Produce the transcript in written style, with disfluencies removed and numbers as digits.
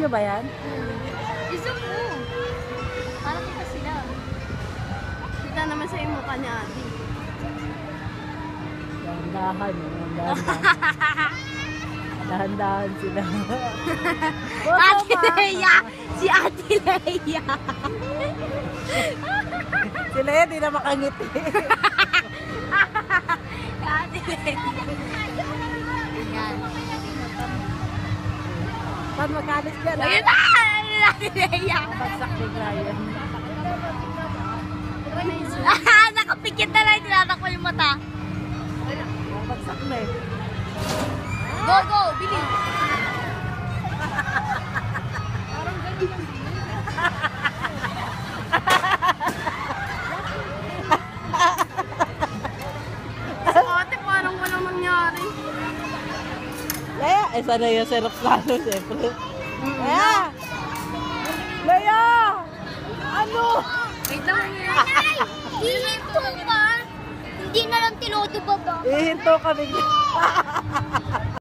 Video ba yan? Iso mo. Para kita sila. Kita naman sa yung mukha niya, Ate. Dahan-dahan. Dahan-dahan sila. Ate Leia! Si Ate Leia! Sila yan, di na makangiti. Ate Leia! Yan. Saan makalis dyan? Ayun na! Ate Leia! Bagsak bigla yan. Nakapikit na lang, tinatak ko yung mata. Bagsak na eh. Go, go! Bili! Ate, parang walang nangyari. Leia! Eh, sana yung syrup lalo, siyempre. Leia! Leia! Ano? Wait lang nga. Hihinto ka? Hindi na lang tinodo baba. Ihinto ka bigla.